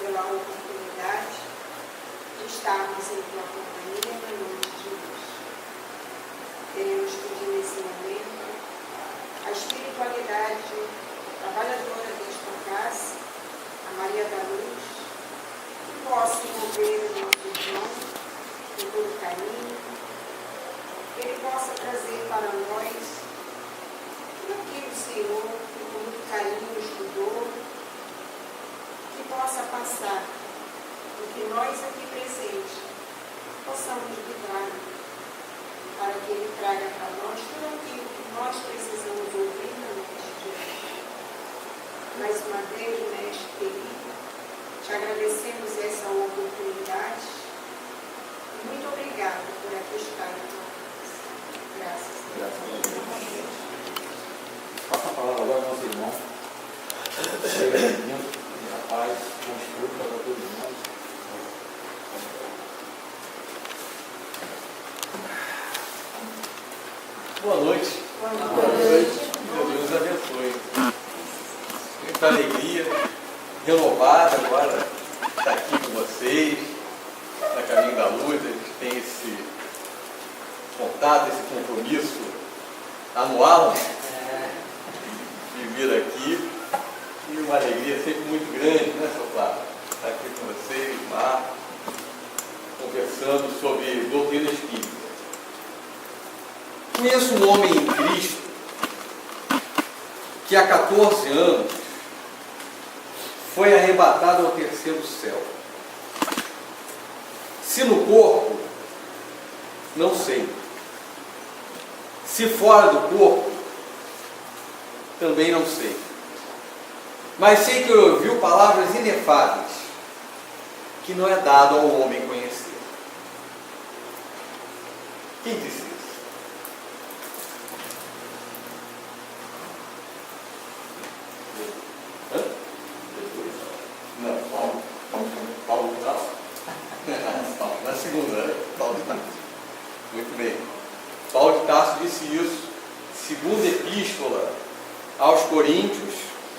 pela oportunidade de estarmos em tua companhia na noite de hoje. Queremos pedir nesse momento a espiritualidade trabalhadora desta casa, a Maria da Luz, que possa envolver o nosso irmão com todo carinho, que ele possa trazer para nós tudo aquilo, Senhor, que com muito carinho estudou, que possa passar, o que nós aqui presentes possamos lidar, para que ele traga para nós tudo aquilo que nós precisamos ouvir na noite de hoje. Mais uma vez, mestre querido, te agradecemos essa oportunidade e muito obrigado por aqui estar na tua casa. Graças a Deus. Passa a palavra agora ao nosso irmão. Chega pedindo a paz, bom estudo para todos nós. Boa noite. Boa noite. Deus abençoe. Muita alegria, renovada agora, estar aqui com vocês, na Caminho da Luz. A gente tem esse contato, esse compromisso anual de vir aqui. E uma alegria sempre muito grande, né, seu Flávio? Estar aqui com vocês, Marcos, conversando sobre doutrina espírita. Conheço um homem em Cristo que há 14 anos foi arrebatado ao terceiro céu. Se no corpo, não sei. Se fora do corpo, também não sei. Mas sei que ele ouviu palavras inefáveis que não é dado ao homem conhecer. Quem disse isso? Não, Paulo de Tarso. Na segunda, né? Paulo de Tarso. Muito bem. Paulo de Tarso disse isso, segunda epístola aos Coríntios,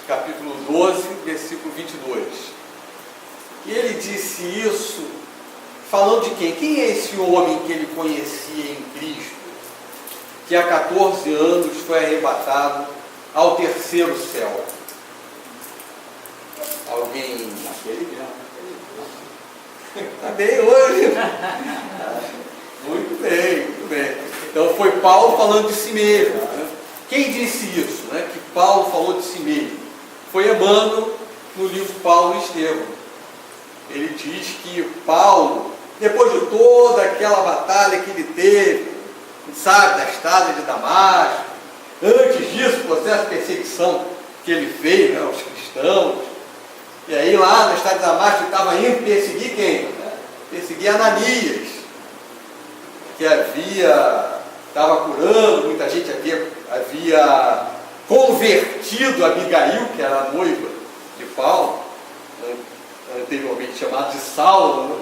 capítulo 12, versículo 22. E ele disse isso falando de quem? Quem é esse homem que ele conhecia em Cristo, que há 14 anos foi arrebatado ao terceiro céu? Alguém? Aquele mesmo. Está bem hoje. Muito bem, muito bem. Então foi Paulo falando de si mesmo, né? Quem disse isso, né? Que Paulo falou de si mesmo? Foi Emmanuel no livro Paulo e Estevão. Ele diz que Paulo, depois de toda aquela batalha que ele teve, sabe, da estrada de Damasco, antes disso, o processo de perseguição que ele fez, né, aos cristãos, e aí lá na estrada de Damasco ele estava indo perseguir quem? Perseguir Ananias, que estava curando, muita gente havia convertido Abigail, que era a noiva de Paulo, anteriormente chamado de Saulo, né?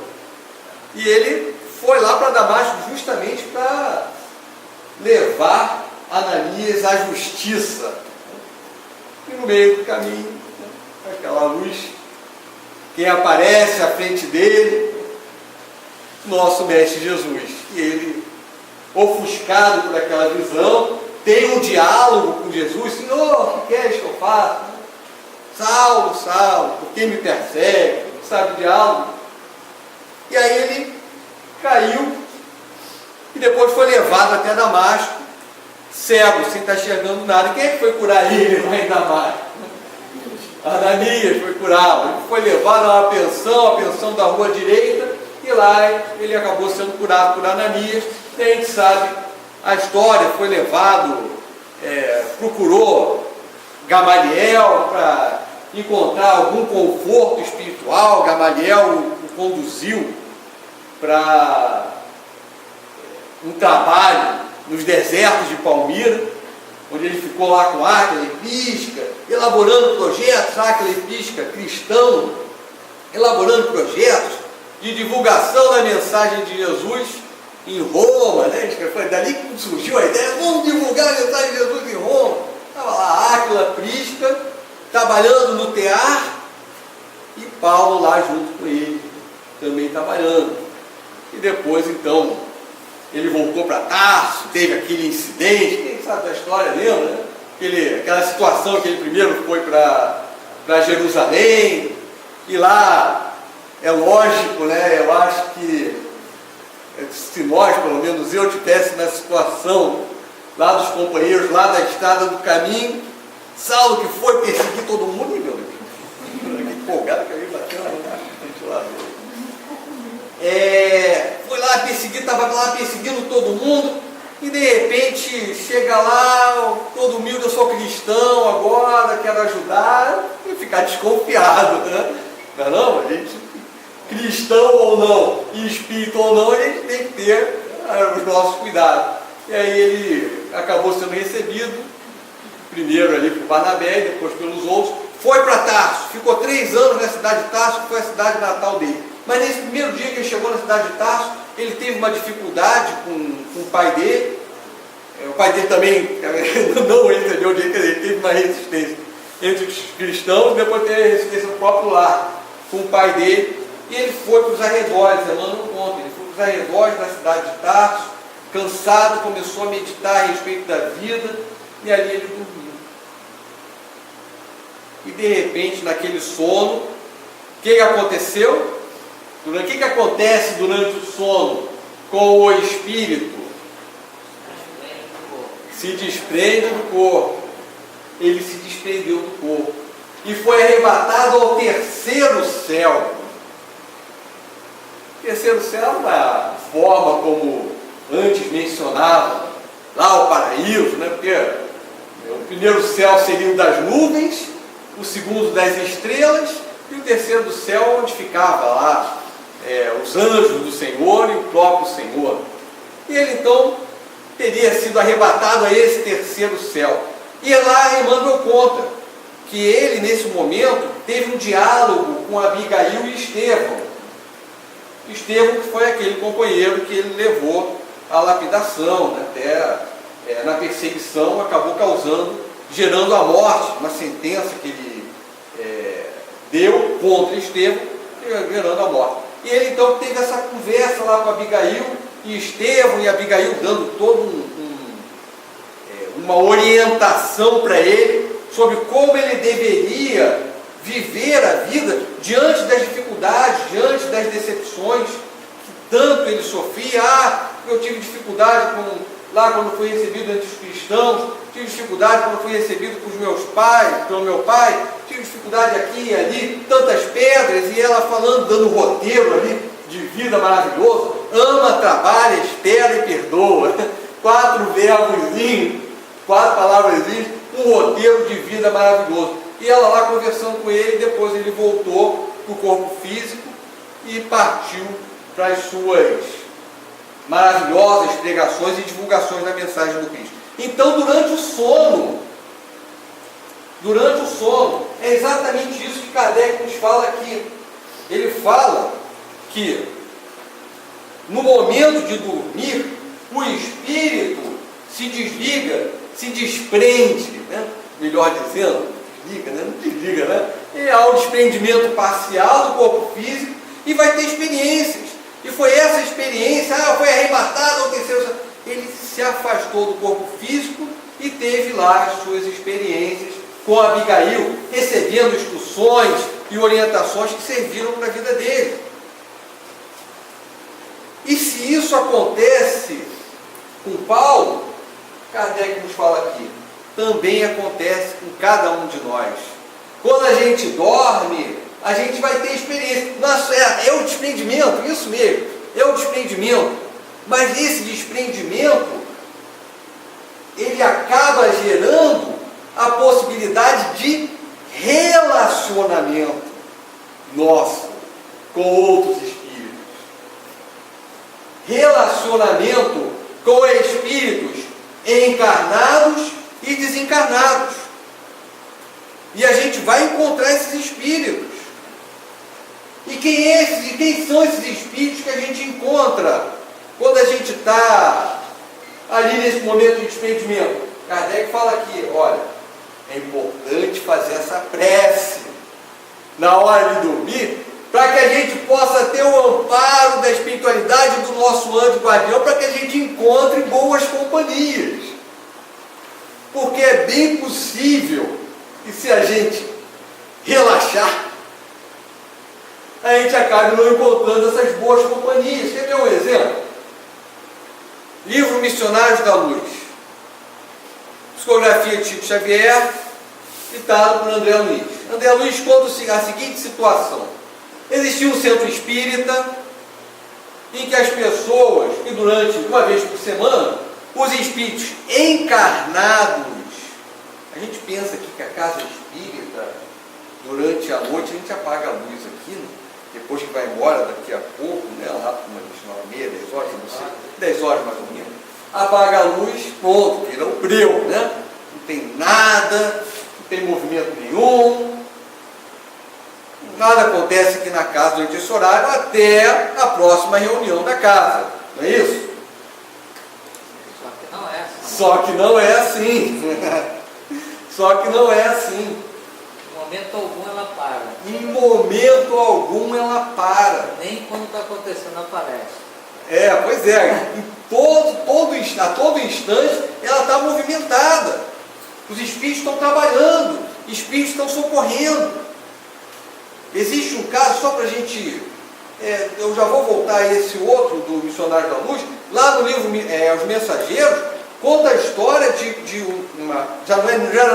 E ele foi lá para Damasco justamente para levar Ananias à justiça. E no meio do caminho, né, aquela luz, quem aparece à frente dele? Nosso Mestre Jesus. E ele, ofuscado por aquela visão, tem um diálogo com Jesus. Senhor, o que queres que eu faça? Saulo, Saulo, por que me persegue? Sabe o diálogo? E aí ele caiu e depois foi levado até Damasco, cego, sem estar enxergando nada. Quem é que foi curar ele lá em Damasco? Ananias foi curá-lo. Ele foi levado a pensão da rua direita, e lá ele acabou sendo curado por Ananias. E a gente sabe a história, foi levado, procurou Gamaliel para encontrar algum conforto espiritual. Gamaliel o conduziu para um trabalho nos desertos de Palmira, onde ele ficou lá com Áquila e Prisca, elaborando projetos, Áquila e Prisca cristão, elaborando projetos de divulgação da mensagem de Jesus em Roma, né? Foi dali que surgiu a ideia, vamos divulgar a mensagem de Jesus em Roma. Estava lá Áquila, Prisca, trabalhando no tear, e Paulo lá junto com ele, também trabalhando. E depois, então, ele voltou para Tarso, teve aquele incidente, quem sabe da história, lembra, né? Aquela situação que ele primeiro foi para Jerusalém, e lá, é lógico, né? Eu acho que se nós, pelo menos eu, tivesse na situação lá dos companheiros, lá da estrada do caminho, Saulo que foi perseguir todo mundo, e meu Deus, que empolgado que eu ia bater no ventilador. Foi lá perseguir, estava lá perseguindo todo mundo, e de repente chega lá, todo humilde, eu sou cristão agora, quero ajudar, e ficar desconfiado, né? Não, a gente, cristão ou não, e espírito ou não, a gente tem que ter os nossos cuidados. E aí ele acabou sendo recebido, primeiro ali por Barnabé, depois pelos outros, foi para Tarso, ficou 3 anos na cidade de Tarso, que foi a cidade natal dele. Mas nesse primeiro dia que ele chegou na cidade de Tarso, ele teve uma dificuldade com o pai dele. O pai dele também não entendeu o jeito, ele teve uma resistência entre os cristãos, depois teve a resistência no próprio lar com o pai dele. E ele foi para os arredores, Emmanuel não conta, ele foi para os arredores da cidade de Tarso, cansado, começou a meditar a respeito da vida, e ali ele dormiu. E de repente, naquele sono, o que aconteceu? O que acontece durante o sono com o espírito? Se desprende do corpo. Ele se desprendeu do corpo e foi arrebatado ao terceiro céu. O terceiro céu, da forma como antes mencionava, lá o paraíso, né? Porque o primeiro céu seria o das nuvens, o segundo das estrelas, e o terceiro do céu, onde ficava lá os anjos do Senhor e o próprio Senhor. E ele então teria sido arrebatado a esse terceiro céu. E lá Emmanuel conta que ele, nesse momento, teve um diálogo com Abigail e Estevão. Estevão, que foi aquele companheiro que ele levou à lapidação, né? Até na perseguição, acabou gerando a morte, uma sentença que ele deu contra Estevão, gerando a morte. E ele então teve essa conversa lá com Abigail e Estevão, e Abigail dando toda uma orientação para ele sobre como ele deveria viver a vida diante das dificuldades, diante das decepções que tanto ele sofria. Eu tive dificuldade lá quando fui recebido entre os cristãos, tive dificuldade quando fui recebido pelo meu pai, tive dificuldade aqui e ali, tantas pedras, e ela falando, dando um roteiro ali de vida maravilhoso: ama, trabalha, espera e perdoa. 4 verbozinhos, 4 palavrazinhas, um roteiro de vida maravilhoso. E ela lá conversando com ele, depois ele voltou para o corpo físico e partiu para as suas maravilhosas pregações e divulgações da mensagem do Cristo. Então, durante o sono, é exatamente isso que Kardec nos fala aqui. Ele fala que no momento de dormir, o espírito se desliga, se desprende, né? Melhor dizendo, desliga, né? Não desliga, né? E há o desprendimento parcial do corpo físico e vai ter experiências. E foi essa experiência, foi arrebatado ao terceiro céu. Ele se afastou do corpo físico e teve lá as suas experiências com Abigail, recebendo instruções e orientações que serviram para a vida dele. E se isso acontece com Paulo, Kardec nos fala aqui, também acontece com cada um de nós. Quando a gente dorme, a gente vai ter experiência. Nossa, é o desprendimento, isso mesmo, é o desprendimento. Mas esse desprendimento, ele acaba gerando a possibilidade de relacionamento nosso com outros espíritos. Relacionamento com espíritos encarnados e desencarnados. E a gente vai encontrar esses espíritos. E quem são esses espíritos que a gente encontra quando a gente está ali nesse momento de desprendimento? Kardec fala aqui, olha, é importante fazer essa prece. na hora de dormir, para que a gente possa ter o amparo da espiritualidade do nosso anjo guardião, para que a gente encontre boas companhias. Porque é bem possível que, se a gente relaxar, a gente acabe não encontrando essas boas companhias. Quer ver um exemplo? Livro Missionários da Luz, psicografia de Chico Xavier, ditado por André Luiz. André Luiz conta a seguinte situação: existia um centro espírita em que as pessoas, que durante uma vez por semana, os espíritos encarnados, a gente pensa aqui que a casa espírita, durante a noite, a gente apaga a luz aqui, né? Depois que vai embora, daqui a pouco, né? Lá por uma meia, 10 horas, não sei, 10 horas mais ou menos, apaga a luz, pronto, vira um breu, né? Não tem nada, não tem movimento nenhum, nada acontece aqui na casa durante esse horário até a próxima reunião da casa, não é isso? Só que não é assim. Só que não é assim. Em momento algum ela para. Em momento algum ela para. Nem quando está acontecendo aparece. Pois é. A todo instante ela está movimentada. Os espíritos estão trabalhando. Os espíritos estão socorrendo. Existe um caso, só para a gente... eu já vou voltar a esse outro do Missionário da Luz. Lá no livro Os Mensageiros, conta a história de uma... Já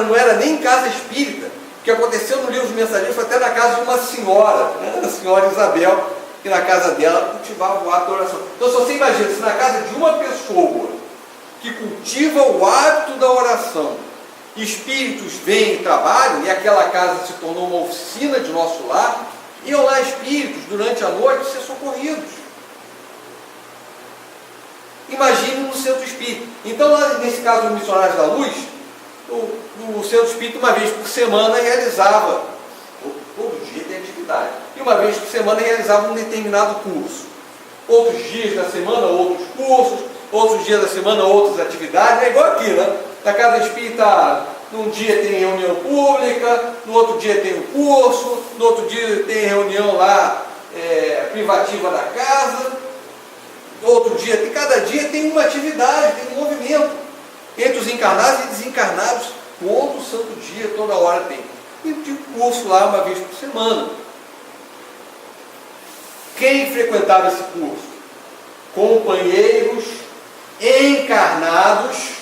não era nem casa espírita. O que aconteceu no livro dos Mensageiros foi até na casa de uma senhora, né? A senhora Isabel, que na casa dela cultivava o hábito da oração. Então, se você imagina, se na casa de uma pessoa que cultiva o hábito da oração, espíritos vêm e trabalham, e aquela casa se tornou uma oficina de nosso lar, iam lá espíritos durante a noite ser socorridos. Imagine no centro espírita. Então, lá nesse caso do Missionários da Luz, o centro espírita, uma vez por semana, realizava, todo dia tem atividade, e uma vez por semana realizava um determinado curso. Outros dias da semana, outros cursos, outros dias da semana, outras atividades. É igual aqui, né? Na casa espírita, num dia tem reunião pública, no outro dia tem um curso, no outro dia tem reunião lá privativa da casa, outro dia, cada dia tem uma atividade, tem um movimento. Entre os encarnados e desencarnados, todo santo dia, toda hora tem. E tinha um curso lá uma vez por semana. Quem frequentava esse curso? Companheiros encarnados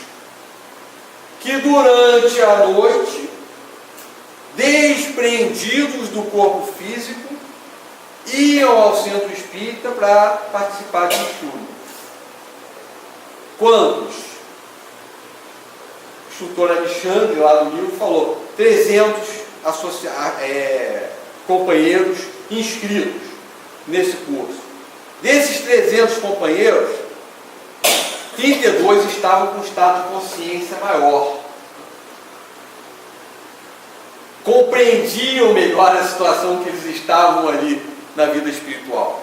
que durante a noite, desprendidos do corpo físico, iam ao centro espírita para participar de um estudo. Quantos? O instrutor Alexandre, lá no livro, falou 300 companheiros inscritos nesse curso. Desses 300 companheiros, 32 estavam com estado de consciência maior. Compreendiam melhor a situação que eles estavam ali na vida espiritual.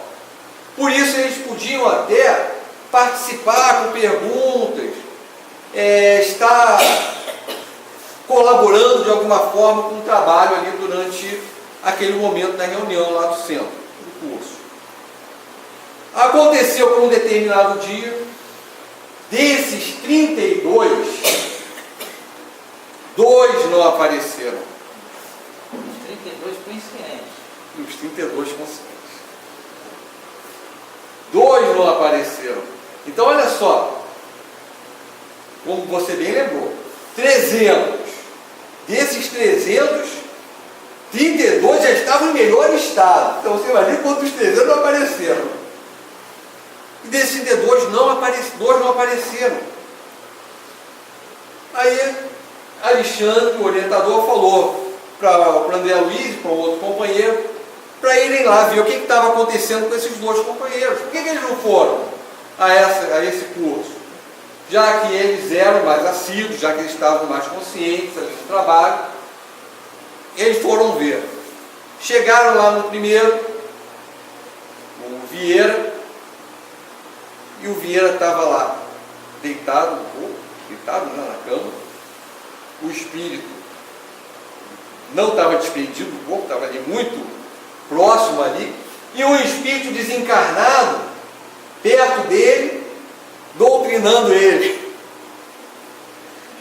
Por isso eles podiam até participar com perguntas, estar colaborando de alguma forma com o trabalho ali durante aquele momento da reunião lá do centro, do curso. Aconteceu por um determinado dia, desses 32, 2 não apareceram. Os 32 conscientes. Os 32 conscientes. 2 não apareceram. Então, olha só, como você bem lembrou, 300. Desses 300, 32 já estavam em melhor estado. Então, você imagina quantos 300 não apareceram. E desses 32, 2 não apareceram. Aí, Alexandre, o orientador, falou para André Luiz, para um outro companheiro, para irem lá ver o que estava acontecendo com esses 2 companheiros. Por que eles não foram a esse curso? Já que eles eram mais assíduos, já que eles estavam mais conscientes ali do trabalho, eles foram ver. Chegaram lá no primeiro, o Vieira, e o Vieira estava lá, deitado na cama, o espírito não estava desprendido do corpo, estava ali muito próximo ali, e um espírito desencarnado perto dele, doutrinando ele.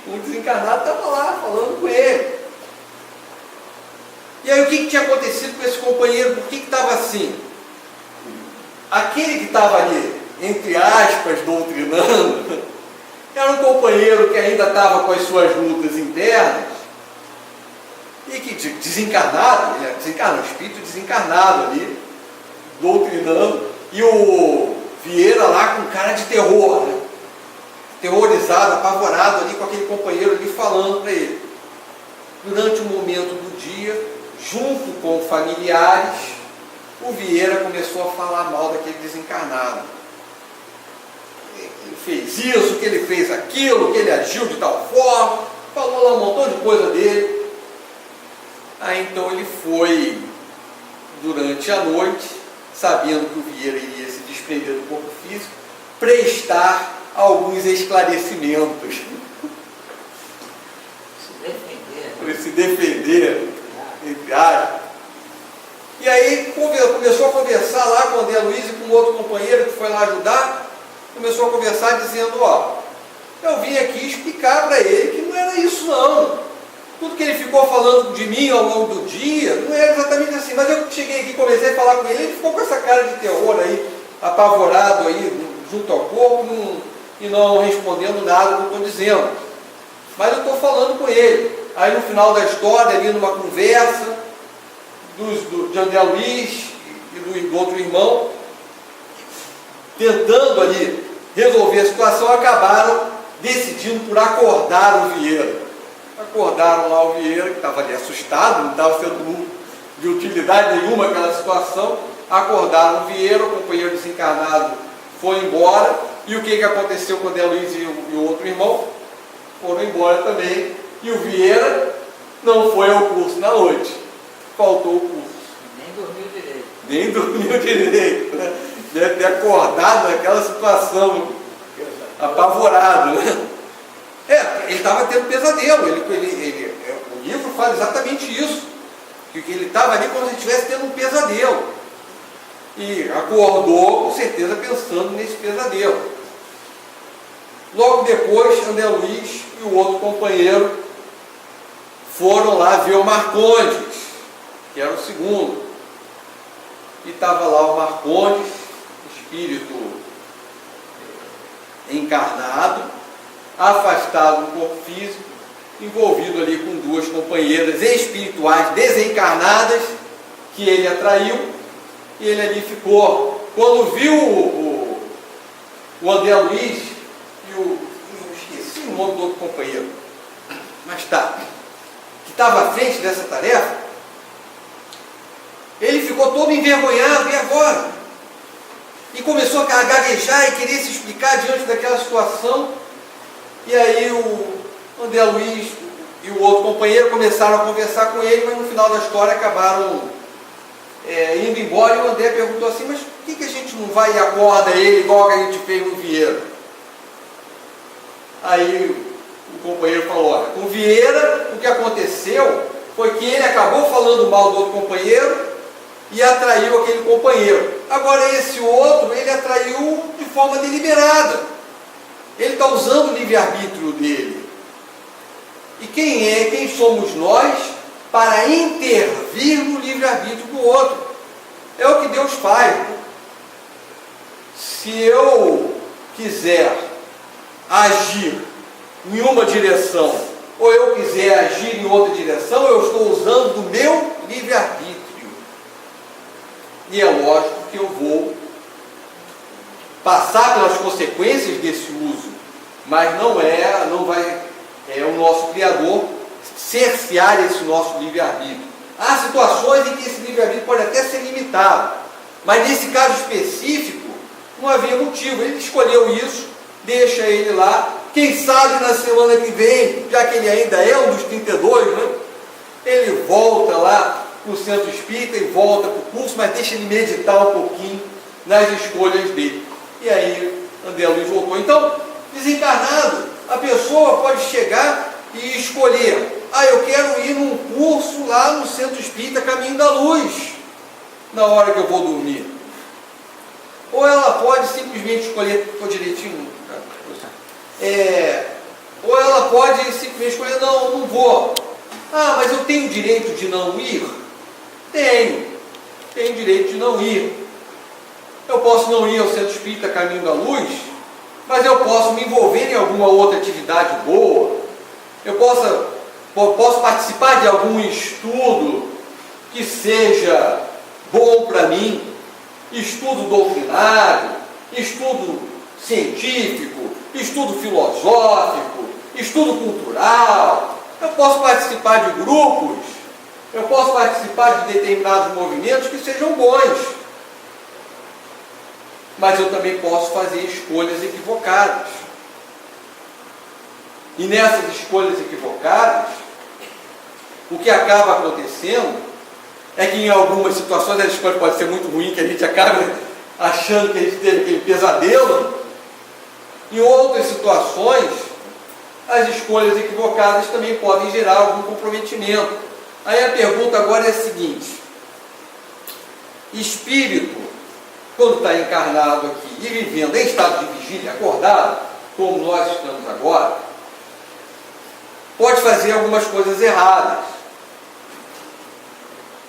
O desencarnado estava lá falando com ele. E aí o que tinha acontecido com esse companheiro? Por que estava assim? Aquele que estava ali, entre aspas, doutrinando, era um companheiro que ainda estava com as suas lutas internas, e que desencarnado, ele era desencarnado, um espírito desencarnado ali, doutrinando, e o Vieira lá com cara de terror, né? Terrorizado, apavorado ali com aquele companheiro ali falando para ele. Durante um momento do dia, junto com familiares, o Vieira começou a falar mal daquele desencarnado. Ele fez isso, que ele fez aquilo, que ele agiu de tal forma, falou lá um montão de coisa dele. Aí então ele foi, durante a noite, sabendo que o Vieira iria se desprender do corpo físico, prestar alguns esclarecimentos. Se defender, entre aspas. E aí começou a conversar lá com o André Luiz e com outro companheiro que foi lá ajudar, começou a conversar dizendo, eu vim aqui explicar para ele que não era isso não. Tudo que ele ficou falando de mim ao longo do dia, não era exatamente assim, mas eu cheguei aqui, comecei a falar com ele, ele ficou com essa cara de terror aí, apavorado aí, junto ao corpo, e não respondendo nada do que eu estou dizendo. Mas eu estou falando com ele. Aí no final da história, ali numa conversa de André Luiz e do outro irmão, tentando ali resolver a situação, acabaram decidindo por acordar o Vieira. Acordaram lá o Vieira, que estava ali assustado, não estava sendo de utilidade nenhuma aquela situação. Acordaram o Vieira, o companheiro desencarnado foi embora. E o que aconteceu com o André Luiz e o outro irmão? Foram embora também. E o Vieira não foi ao curso na noite. Faltou o curso. Nem dormiu direito. Né? Deve ter acordado naquela situação, apavorado. Né? Ele estava tendo pesadelo. O livro fala exatamente isso. Que ele estava ali como se estivesse tendo um pesadelo. E acordou, com certeza, pensando nesse pesadelo. Logo depois, André Luiz e o outro companheiro foram lá ver o Marcondes, que era o segundo. E estava lá o Marcondes, espírito encarnado, afastado do corpo físico, envolvido ali com duas companheiras espirituais desencarnadas, que ele atraiu, e ele ali ficou. Quando viu o André Luiz, eu esqueci o nome do outro companheiro, mas que estava à frente dessa tarefa, ele ficou todo envergonhado, e agora? E começou a gaguejar e querer se explicar diante daquela situação. E aí o André Luiz e o outro companheiro começaram a conversar com ele, mas no final da história acabaram indo embora. E o André perguntou assim, mas por que a gente não vai e acorda ele igual a gente fez no Vieira? Aí o companheiro falou, olha, com o Vieira o que aconteceu foi que ele acabou falando mal do outro companheiro e atraiu aquele companheiro. Agora esse outro, ele atraiu de forma deliberada. Ele está usando o livre-arbítrio dele. E quem somos nós para intervir no livre-arbítrio do outro? É o que Deus faz. Se eu quiser agir em uma direção, ou eu quiser agir em outra direção, eu estou usando do meu livre-arbítrio. E é lógico que eu vou passar pelas consequências desse uso, mas não vai o nosso Criador cercear esse nosso livre-arbítrio. Há situações em que esse livre-arbítrio pode até ser limitado, mas nesse caso específico não havia motivo. Ele escolheu isso, deixa ele lá. Quem sabe na semana que vem, já que ele ainda é um dos 32, né, ele volta lá para o centro espírita e volta para o curso, mas deixa ele meditar um pouquinho nas escolhas dele. E aí André Luiz voltou. Então, desencarnado, a pessoa pode chegar e escolher eu quero ir num curso lá no Centro Espírita Caminho da Luz, na hora que eu vou dormir. Ou ela pode simplesmente escolher, estou direitinho, ou ela pode simplesmente escolher, não vou. Mas eu tenho direito de não ir? Tenho direito de não ir. Eu posso não ir ao Centro Espírita Caminho da Luz, mas eu posso me envolver em alguma outra atividade boa. Eu posso participar de algum estudo que seja bom para mim, estudo doutrinário, estudo científico, estudo filosófico, estudo cultural. Eu posso participar de grupos, eu posso participar de determinados movimentos que sejam bons. Mas eu também posso fazer escolhas equivocadas. E nessas escolhas equivocadas, o que acaba acontecendo é que em algumas situações a escolha pode ser muito ruim, que a gente acaba achando que a gente teve aquele pesadelo. Em outras situações, as escolhas equivocadas também podem gerar algum comprometimento. Aí a pergunta agora é a seguinte: espírito, quando está encarnado aqui e vivendo em estado de vigília, acordado, como nós estamos agora, pode fazer algumas coisas erradas.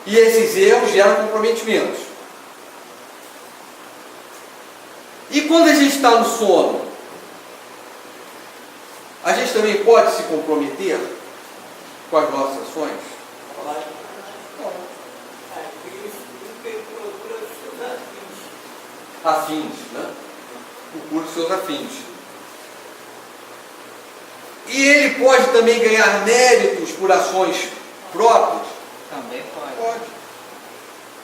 E esses erros geram comprometimentos. E quando a gente está no sono, a gente também pode se comprometer com as nossas ações? Afins, né? Procure seus afins. E ele pode também ganhar méritos por ações próprias? Também pode. Pode.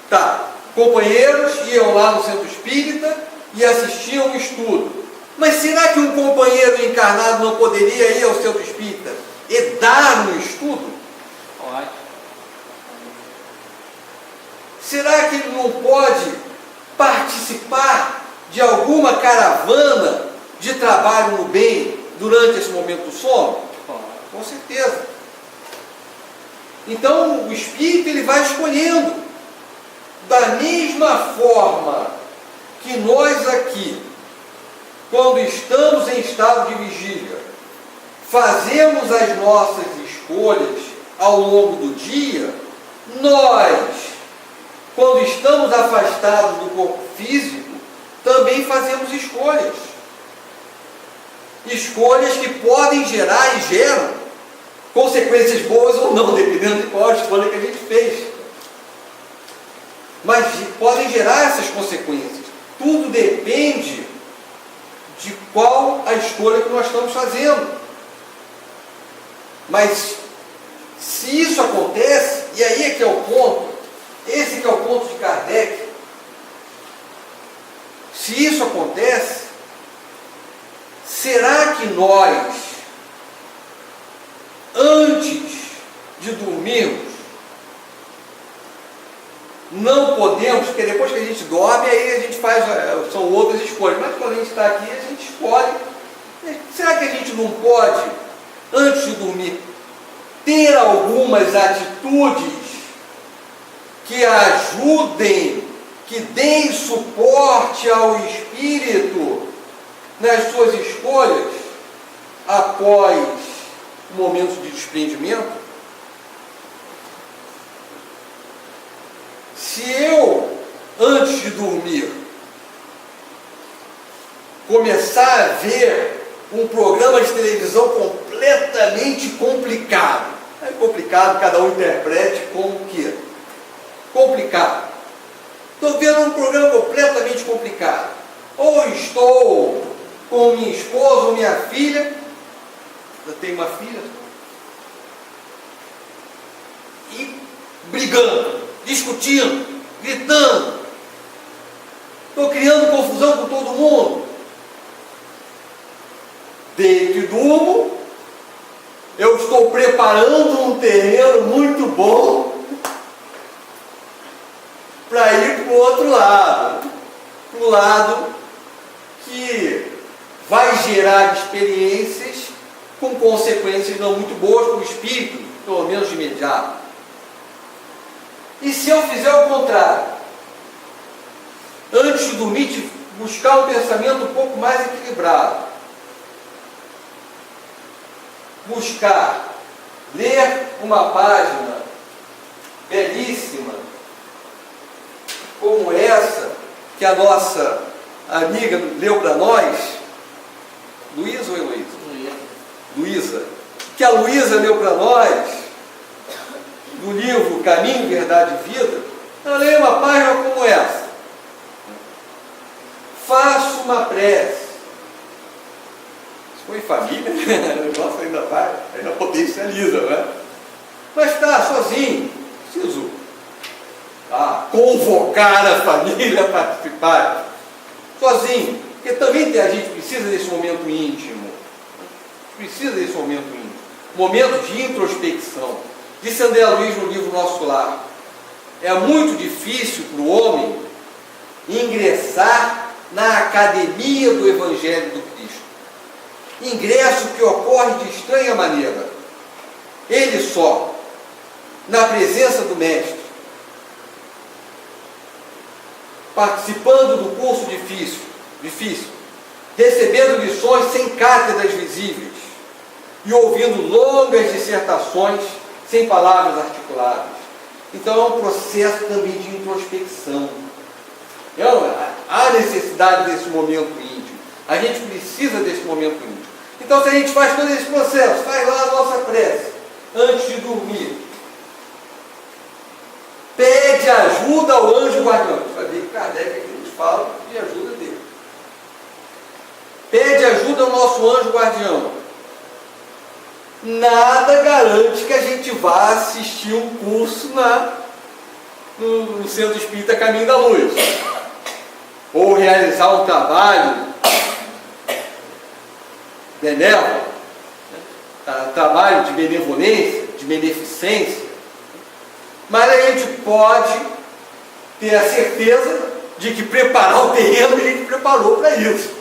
Tá. Companheiros iam lá no Centro Espírita e assistiam um estudo. Mas será que um companheiro encarnado não poderia ir ao Centro Espírita e dar um estudo? Pode. Será que ele não pode participar de alguma caravana de trabalho no bem durante esse momento do sono? Pode. Com certeza. Então o espírito ele vai escolhendo. Da mesma forma que nós aqui, quando estamos em estado de vigília, fazemos as nossas escolhas ao longo do dia, nós, quando estamos afastados do corpo físico, também fazemos escolhas. Escolhas que podem gerar e geram consequências boas ou não, dependendo de qual escolha que a gente fez. Mas podem gerar essas consequências. Tudo depende de qual a escolha que nós estamos fazendo. Mas se isso acontece, e aí é que é o ponto, esse que é o ponto de Kardec, se isso acontece, será que nós, antes de dormirmos, não podemos, porque depois que a gente dorme, aí a gente faz, são outras escolhas, mas quando a gente está aqui, a gente escolhe. Será que a gente não pode, antes de dormir, ter algumas atitudes que ajudem, que deem suporte ao espírito nas suas escolhas após momentos de desprendimento? Se eu, antes de dormir, começar a ver um programa de televisão completamente complicado, é complicado, cada um interprete como queira, complicado, estou vendo um programa completamente complicado, ou estou com minha esposa ou minha filha, eu tenho uma filha, e brigando, discutindo, gritando, estou criando confusão com todo mundo. Deito e durmo, eu estou preparando um terreno muito bom para ir para o outro lado, para o lado que vai gerar experiências com consequências não muito boas para o espírito pelo menos de imediato. E se eu fizer o contrário? Antes de dormir, buscar um pensamento um pouco mais equilibrado. Buscar ler uma página belíssima, como essa, que a nossa amiga leu para nós, Luísa ou Heloísa? Luísa. Que a Luísa leu para nós, do livro Caminho, Verdade e Vida. Ela lê uma página como essa. Faço uma prece. Se for em família, o negócio ainda potencializa, não é? Mas está sozinho, preciso convocar a família a participar. Sozinho, porque também a gente precisa desse momento íntimo. Precisa desse momento íntimo. Momento de introspecção. Disse André Luiz no livro Nosso Lar. É muito difícil para o homem ingressar na academia do Evangelho do Cristo. Ingresso que ocorre de estranha maneira. Ele só, na presença do Mestre, participando do curso difícil, recebendo lições sem cátedras visíveis e ouvindo longas dissertações sem palavras articuladas. Então é um processo também de introspecção. Há necessidade desse momento íntimo. A gente precisa desse momento íntimo. Então, se a gente faz todo esse processo, faz lá a nossa prece, antes de dormir, pede ajuda ao anjo guardião. Você vai ver que Kardec aqui nos fala de ajuda dele. Pede ajuda ao nosso anjo guardião. Nada garante que a gente vá assistir um curso no Centro Espírita Caminho da Luz. Ou realizar um trabalho benévolo, trabalho de benevolência, de beneficência. Mas a gente pode ter a certeza de que preparar o terreno a gente preparou para isso.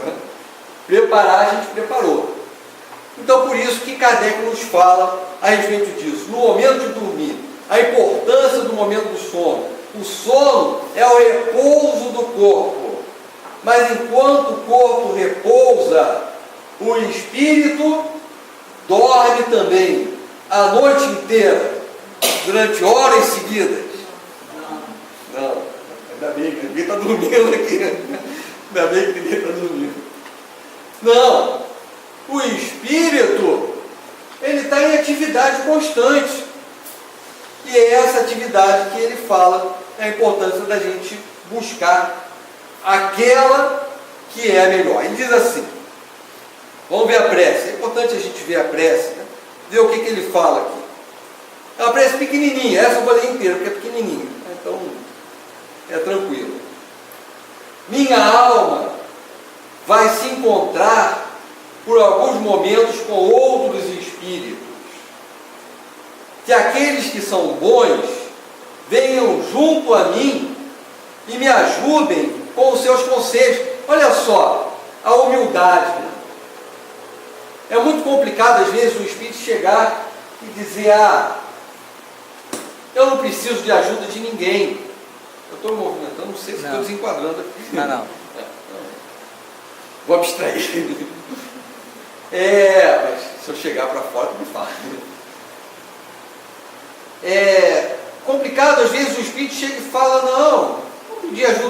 Preparar a gente preparou. Então, por isso que Kardec nos fala a respeito disso. No momento de dormir, a importância do momento do sono. O sono é o repouso do corpo. Mas enquanto o corpo repousa, o espírito dorme também a noite inteira, durante horas seguidas. Não, ainda bem que ninguém está dormindo aqui. Ainda bem que ninguém está dormindo. Não, o espírito, ele está em atividade constante. E é essa atividade que ele fala, a importância da gente buscar aquela que é a melhor. Ele diz assim, vamos ver a prece. É importante a gente ver a prece, né? Ver o que ele fala aqui. É uma prece pequenininha, essa eu vou ler inteira, porque é pequenininha. Então, é tranquilo. Minha alma vai se encontrar por alguns momentos com outros espíritos. Que aqueles que são bons venham junto a mim e me ajudem com os seus conselhos. Olha só, a humildade. Né? É muito complicado, às vezes, o espírito chegar e dizer, eu não preciso de ajuda de ninguém. Eu estou me movimentando, não sei se estou desenquadrando aqui. Não. Vou abstrair. Mas se eu chegar para fora, me fala. É complicado, às vezes, o espírito chega e fala, não pedir ajuda